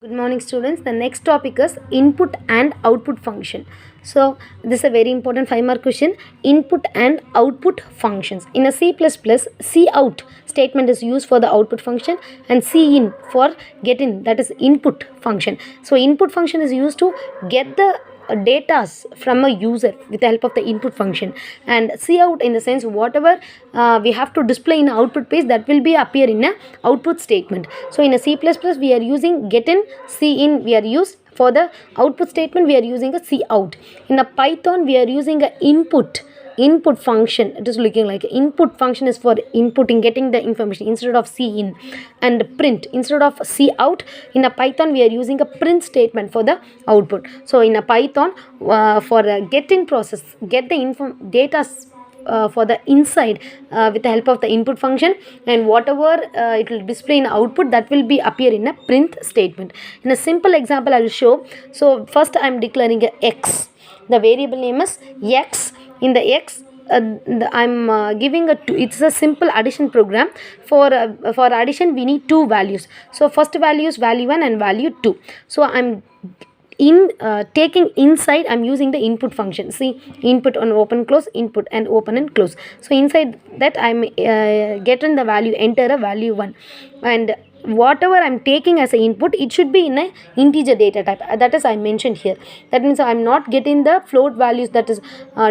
Good morning students. The next topic is input and output function. So this is a very important 5-mark question. Input and output functions. In a C++, cout statement is used for the output function and cin for get in, that is input function. So input function is used to get the data from a user with the help of the input function, and cout in the sense whatever we have to display in output page, that will be appear in a output statement. So in a C++ we are using get in, cin we are used for the output statement, we are using a cout. In a Python we are using a input function. It is looking like input function is for inputting, getting the information instead of cin, and print instead of cout. In a Python we are using a print statement for the output. So in a Python for a get in process, get the data for the inside with the help of the input function, and whatever it will display in output, that will be appear in a print statement. In a simple example I will show. So first I am declaring a x. The variable name is x. In the x I'm giving a 2. It's a simple addition program. For addition we need two values. So first value is value 1 and value 2. So I'm taking inside, I'm using the input function. See, input on open close, input and open and close. So inside that I'm getting the value, enter a value 1, and whatever I'm taking as an input, it should be in a integer data type. That is I mentioned here. That means I'm not getting the float values, that is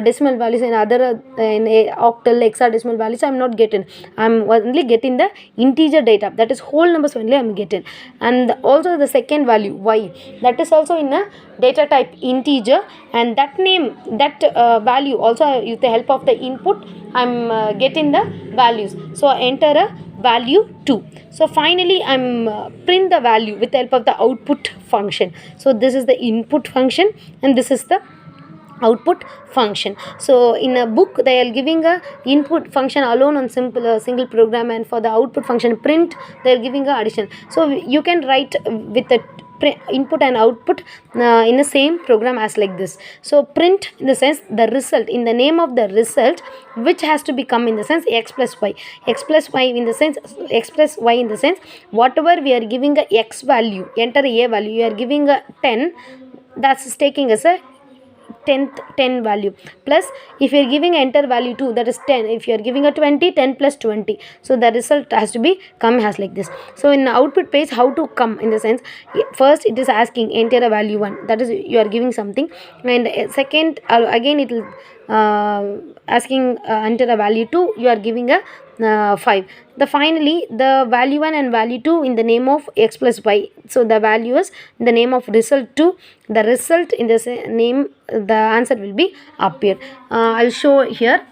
decimal values, and other in a octal hexadecimal values I'm not getting. I'm only getting the integer data, that is whole numbers only I'm getting. And also the second value y, that is also in a data type integer, and that name, that value also with the help of the input I'm getting the values. So enter a value 2. So finally I'm print the value with the help of the output function. So this is the input function and this is the output function. So in a book they are giving a input function alone on single program, and for the output function print they are giving a addition. So you can write with the input and output in the same program as like this. So print in the sense the result, in the name of the result, which has to become in the sense x plus y in the sense x plus y in the sense whatever we are giving a x value, enter a value, you are giving a 10, that's taking as a 10 value, plus if you are giving enter value 2, that is 10. If you are giving a 20, 10 plus 20, so the result has to be come as like this. So in the output page, how to come in the sense, first it is asking enter a value 1, that is you are giving something, and second again it will asking enter a value 2, you are giving a 5. Finally the value 1 and value 2 in the name of x plus y. So the value is in the name of result 2, the result in the name, the answer will be appear. I'll show here.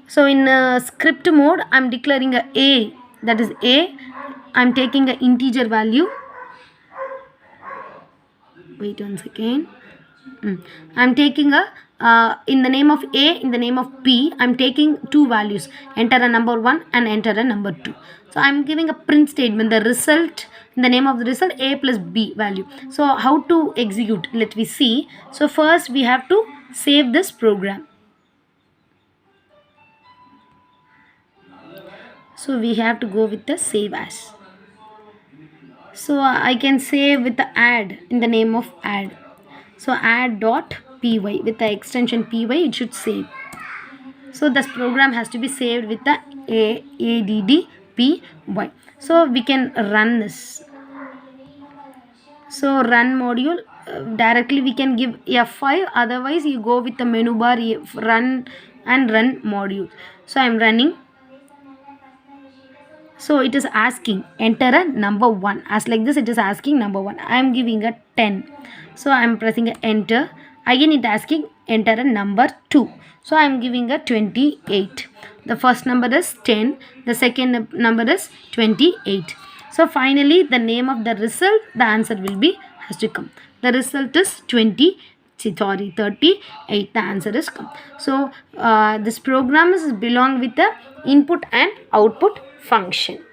So in script mode I'm declaring a, that is a, I'm taking an integer value. Wait one second. I'm taking a in the name of a, in the name of p, I'm taking two values, enter a number 1 and enter a number 2. So I'm giving a print statement, the result, in the name of the result a plus b value. So how to execute, let me see. So first we have to save this program. So we have to go with the save as. So I can save with the add, in the name of add. So add dot py, with the extension py it should save. So this program has to be saved with the addpy. So we can run this. So run module, directly we can give F5, otherwise you go with the menu bar, run and run module. So I am running. So it is asking enter a number 1, as like this it is asking number 1. I am giving a 10. So I am pressing enter. Again it asking enter a number 2. So I am giving a 28. The first number is 10, the second number is 28. So finally the name of the result, the answer will be, has to come. The result is 38, the answer is come. So this program is belong with the input and output function.